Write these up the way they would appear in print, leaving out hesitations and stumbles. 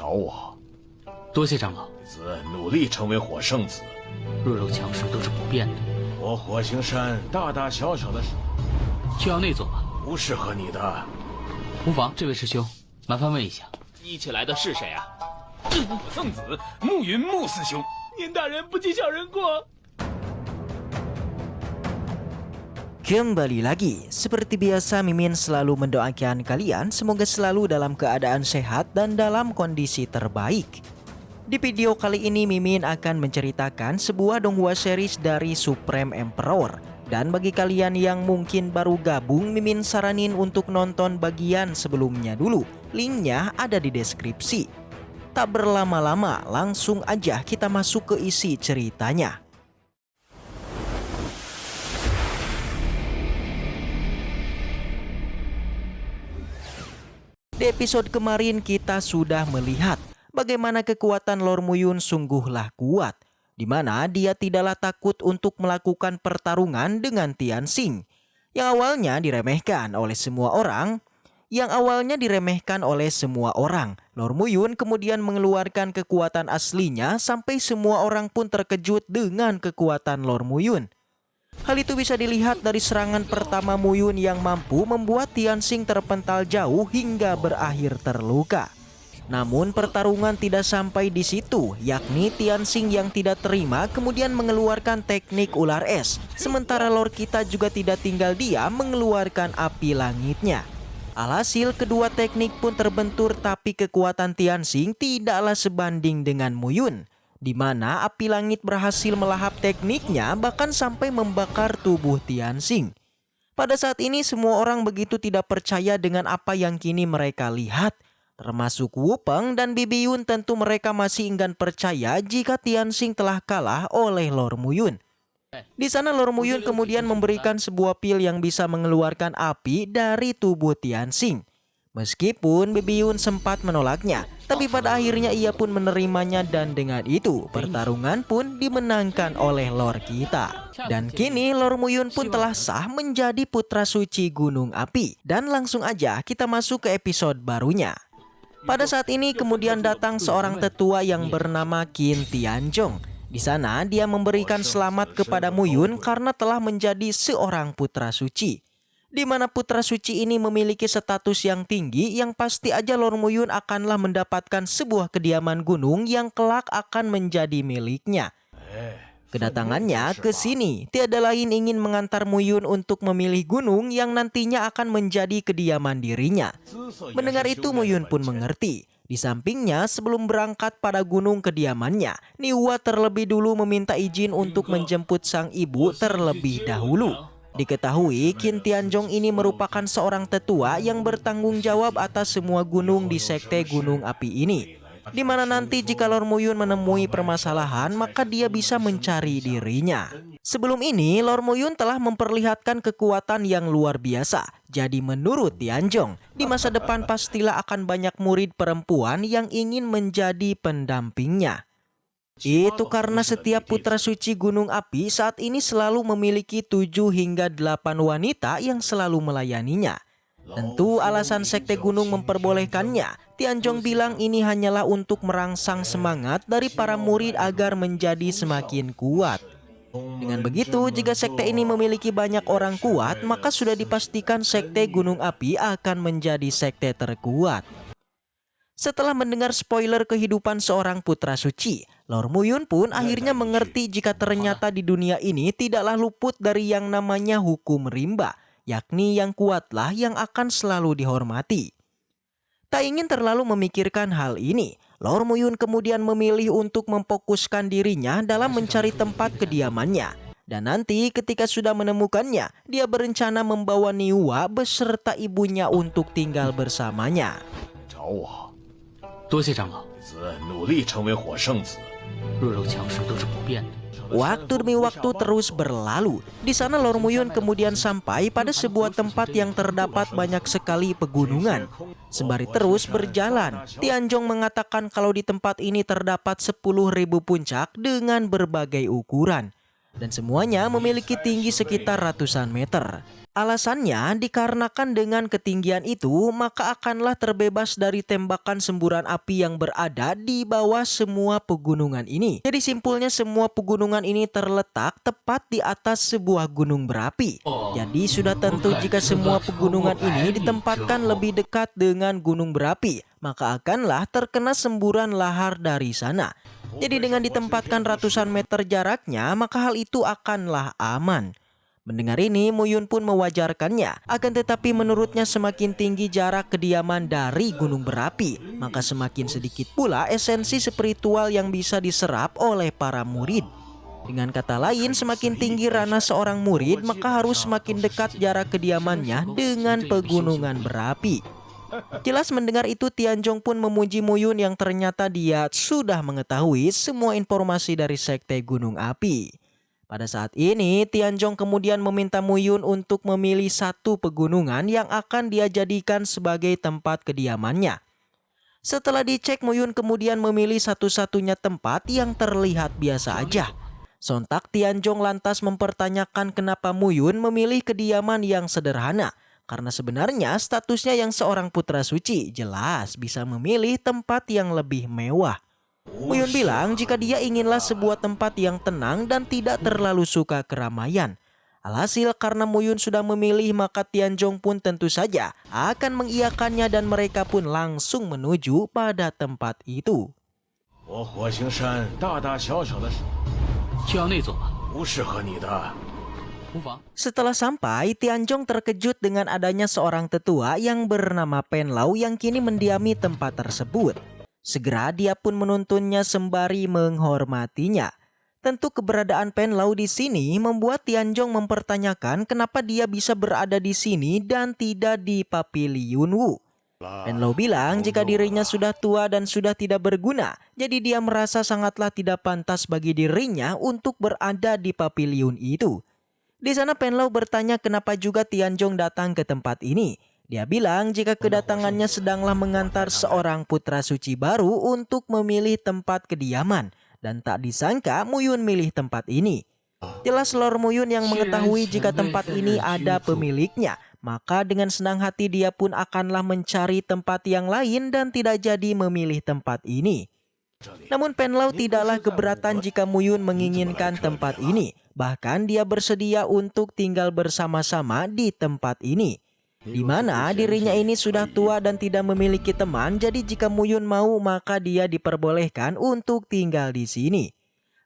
找我。多谢长老。子努力成为火圣子，弱肉强食都是不变的。我火星山大大小小的事去要内做吧。不适合你的。无妨，这位师兄，麻烦问一下，一起来的是谁啊？圣子慕云穆师兄，您大人不计小人过。Kembali lagi, seperti biasa Mimin selalu mendoakan kalian semoga selalu dalam keadaan sehat dan dalam kondisi terbaik. Di video kali ini Mimin akan menceritakan sebuah donghua series dari Supreme Emperor. Dan bagi kalian yang mungkin baru gabung, Mimin saranin untuk nonton bagian sebelumnya dulu. Linknya ada di deskripsi. Tak berlama-lama, langsung aja kita masuk ke isi ceritanya. Di episode kemarin kita sudah melihat bagaimana kekuatan Lord Muyun sungguhlah kuat, di mana dia tidaklah takut untuk melakukan pertarungan dengan Tian Xing yang awalnya diremehkan oleh semua orang. Lord Muyun kemudian mengeluarkan kekuatan aslinya sampai semua orang pun terkejut dengan kekuatan Lord Muyun. Hal itu bisa dilihat dari serangan pertama Muyun yang mampu membuat Tian Xing terpental jauh hingga berakhir terluka. Namun pertarungan tidak sampai di situ, yakni Tian Xing yang tidak terima kemudian mengeluarkan teknik ular es. Sementara Lord kita juga tidak tinggal diam mengeluarkan api langitnya. Alhasil kedua teknik pun terbentur, tapi kekuatan Tian Xing tidaklah sebanding dengan Muyun, di mana api langit berhasil melahap tekniknya bahkan sampai membakar tubuh Tian Xing. Pada saat ini semua orang begitu tidak percaya dengan apa yang kini mereka lihat. Termasuk Wu Peng dan Bibi Yun, tentu mereka masih enggan percaya jika Tian Xing telah kalah oleh Lord Muyun. Di sana Lord Muyun kemudian memberikan sebuah pil yang bisa mengeluarkan api dari tubuh Tian Xing. Meskipun Bibi Yun sempat menolaknya, tapi pada akhirnya ia pun menerimanya dan dengan itu pertarungan pun dimenangkan oleh Lord kita. Dan kini Lord Muyun pun telah sah menjadi putra suci Gunung Api. Dan langsung aja kita masuk ke episode barunya. Pada saat ini kemudian datang seorang tetua yang bernama Qin Tianzhong. Di sana dia memberikan selamat kepada Muyun karena telah menjadi seorang putra suci. Di mana putra suci ini memiliki status yang tinggi, yang pasti aja Lord Muyun akanlah mendapatkan sebuah kediaman gunung yang kelak akan menjadi miliknya. Kedatangannya ke sini tiada lain ingin mengantar Muyun untuk memilih gunung yang nantinya akan menjadi kediaman dirinya. Mendengar itu Muyun pun mengerti. Di sampingnya sebelum berangkat pada gunung kediamannya, Niwa terlebih dulu meminta izin untuk menjemput sang ibu terlebih dahulu. Diketahui Qin Tianzhong ini merupakan seorang tetua yang bertanggung jawab atas semua gunung di sekte Gunung Api ini, di mana nanti jika Lord Muyun menemui permasalahan maka dia bisa mencari dirinya. Sebelum ini Lord Muyun telah memperlihatkan kekuatan yang luar biasa. Jadi menurut Tianzhong, di masa depan pastilah akan banyak murid perempuan yang ingin menjadi pendampingnya. Itu karena setiap putra suci Gunung Api saat ini selalu memiliki 7 hingga 8 wanita yang selalu melayaninya. Tentu alasan sekte gunung memperbolehkannya. Tianzhong bilang ini hanyalah untuk merangsang semangat dari para murid agar menjadi semakin kuat. Dengan begitu, jika sekte ini memiliki banyak orang kuat, maka sudah dipastikan sekte Gunung Api akan menjadi sekte terkuat. Setelah mendengar spoiler kehidupan seorang putra suci, Lord Muyun pun akhirnya mengerti jika ternyata di dunia ini tidaklah luput dari yang namanya hukum rimba, yakni yang kuatlah yang akan selalu dihormati. Tak ingin terlalu memikirkan hal ini, Lord Muyun kemudian memilih untuk memfokuskan dirinya dalam mencari tempat kediamannya. Dan nanti ketika sudah menemukannya, dia berencana membawa Niwa beserta ibunya untuk tinggal bersamanya. 找我。多谢长老。子努力成为火圣子，弱肉强食都是不变的。 Waktu demi waktu terus berlalu. Di sana Lord Muyun kemudian sampai pada sebuah tempat yang terdapat banyak sekali pegunungan. Sembari terus berjalan, Tianzhong mengatakan kalau di tempat ini terdapat 10.000 puncak dengan berbagai ukuran. Dan semuanya memiliki tinggi sekitar ratusan meter. Alasannya dikarenakan dengan ketinggian itu maka akanlah terbebas dari tembakan semburan api yang berada di bawah semua pegunungan ini. Jadi simpulnya semua pegunungan ini terletak tepat di atas sebuah gunung berapi. Jadi sudah tentu jika semua pegunungan ini ditempatkan lebih dekat dengan gunung berapi, maka akanlah terkena semburan lahar dari sana. Jadi dengan ditempatkan ratusan meter jaraknya, maka hal itu akanlah aman. Mendengar ini, Muyun pun mewajarkannya. Akan tetapi menurutnya semakin tinggi jarak kediaman dari gunung berapi, maka semakin sedikit pula esensi spiritual yang bisa diserap oleh para murid. Dengan kata lain, semakin tinggi ranah seorang murid, maka harus semakin dekat jarak kediamannya dengan pegunungan berapi. Jelas mendengar itu, Tianzong pun memuji Muyun yang ternyata dia sudah mengetahui semua informasi dari sekte gunung api. Pada saat ini, Tianzong kemudian meminta Muyun untuk memilih satu pegunungan yang akan dia jadikan sebagai tempat kediamannya. Setelah dicek, Muyun kemudian memilih satu-satunya tempat yang terlihat biasa aja. Sontak Tianzong lantas mempertanyakan kenapa Muyun memilih kediaman yang sederhana. Karena sebenarnya statusnya yang seorang putra suci jelas bisa memilih tempat yang lebih mewah. Muyun bilang jika dia inginlah sebuah tempat yang tenang dan tidak terlalu suka keramaian. Alhasil karena Muyun sudah memilih maka Tianzong pun tentu saja akan mengiyakannya dan mereka pun langsung menuju pada tempat itu. 我火星山大大小小的去要那座吧，不适合你的。 无妨。 Setelah sampai, Tianzong terkejut dengan adanya seorang tetua yang bernama Pen Lao yang kini mendiami tempat tersebut. Segera dia pun menuntunnya sembari menghormatinya. Tentu keberadaan Pen Lao di sini membuat Tianzong mempertanyakan kenapa dia bisa berada di sini dan tidak di Paviliun Wu. Pen Lao bilang jika dirinya sudah tua dan sudah tidak berguna, jadi dia merasa sangatlah tidak pantas bagi dirinya untuk berada di paviliun itu. Di sana Pen Lao bertanya kenapa juga Tianzong datang ke tempat ini. Dia bilang jika kedatangannya sedanglah mengantar seorang putra suci baru untuk memilih tempat kediaman. Dan tak disangka Muyun milih tempat ini. Jelas Lord Muyun yang mengetahui jika tempat ini ada pemiliknya. Maka dengan senang hati dia pun akanlah mencari tempat yang lain dan tidak jadi memilih tempat ini. Namun Pen Lao tidaklah keberatan jika Muyun menginginkan tempat ini. Bahkan dia bersedia untuk tinggal bersama-sama di tempat ini. Di mana dirinya ini sudah tua dan tidak memiliki teman, jadi jika Muyun mau maka dia diperbolehkan untuk tinggal di sini.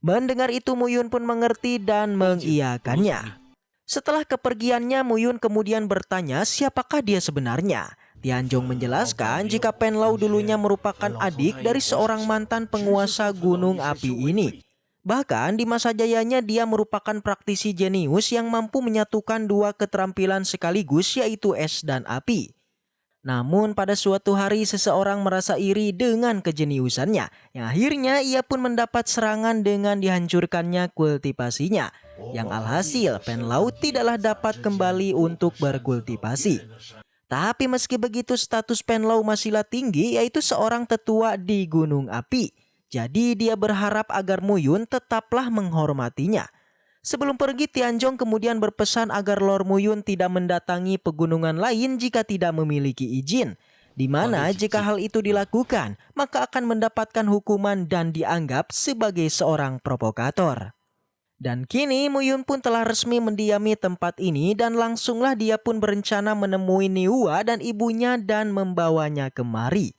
Mendengar itu Muyun pun mengerti dan mengiyakannya. Setelah kepergiannya Muyun kemudian bertanya siapakah dia sebenarnya. Tianzong menjelaskan jika Pen Lao dulunya merupakan adik dari seorang mantan penguasa gunung api ini. Bahkan di masa jayanya dia merupakan praktisi jenius yang mampu menyatukan dua keterampilan sekaligus yaitu es dan api. Namun pada suatu hari seseorang merasa iri dengan kejeniusannya yang akhirnya ia pun mendapat serangan dengan dihancurkannya kultivasinya. Yang alhasil Pen Lao tidaklah dapat kembali untuk berkultivasi. Tapi meski begitu status Pen Lao masihlah tinggi yaitu seorang tetua di gunung api. Jadi dia berharap agar Muyun tetaplah menghormatinya. Sebelum pergi Tianzong kemudian berpesan agar Lord Muyun tidak mendatangi pegunungan lain jika tidak memiliki izin. Di mana jika hal itu dilakukan maka akan mendapatkan hukuman dan dianggap sebagai seorang provokator. Dan kini Muyun pun telah resmi mendiami tempat ini dan langsunglah dia pun berencana menemui Niwa dan ibunya dan membawanya kemari.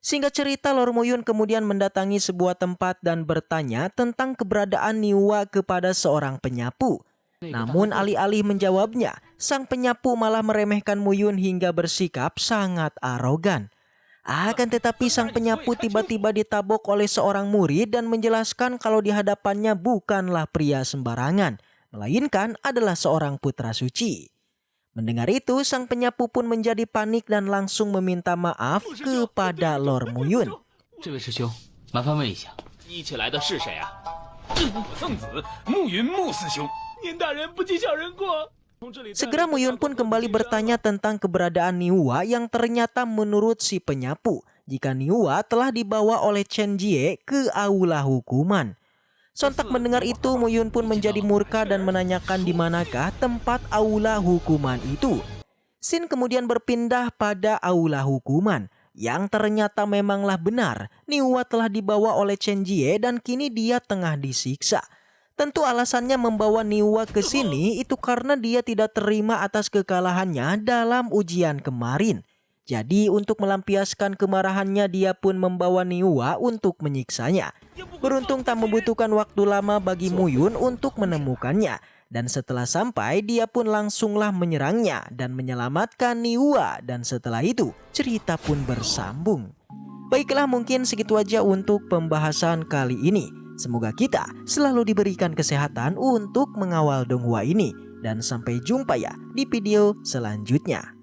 Singkat cerita Lord Muyun kemudian mendatangi sebuah tempat dan bertanya tentang keberadaan Niwa kepada seorang penyapu. Namun alih-alih menjawabnya, sang penyapu malah meremehkan Muyun hingga bersikap sangat arogan. Akan tetapi sang penyapu tiba-tiba ditabok oleh seorang murid dan menjelaskan kalau di hadapannya bukanlah pria sembarangan, melainkan adalah seorang putra suci. Mendengar itu, sang penyapu pun menjadi panik dan langsung meminta maaf kepada Lord Muyun. 这位师兄，麻烦问一下，一起来的是谁啊？圣子慕云慕师兄。您大人不计小人过。 Segera Muyun pun kembali bertanya tentang keberadaan Niwa yang ternyata menurut si penyapu, jika Niwa telah dibawa oleh Chen Jie ke aula hukuman. Sontak mendengar itu, Muyun pun menjadi murka dan menanyakan di manakah tempat aula hukuman itu. Scene kemudian berpindah pada aula hukuman, yang ternyata memanglah benar. Niwa telah dibawa oleh Chen Jie dan kini dia tengah disiksa. Tentu alasannya membawa Niwa ke sini itu karena dia tidak terima atas kekalahannya dalam ujian kemarin. Jadi untuk melampiaskan kemarahannya dia pun membawa Niwa untuk menyiksanya. Beruntung tak membutuhkan waktu lama bagi Muyun untuk menemukannya. Dan setelah sampai dia pun langsunglah menyerangnya dan menyelamatkan Niwa. Dan setelah itu cerita pun bersambung. Baiklah, mungkin segitu aja untuk pembahasan kali ini. Semoga kita selalu diberikan kesehatan untuk mengawal donghua ini. Dan sampai jumpa ya di video selanjutnya.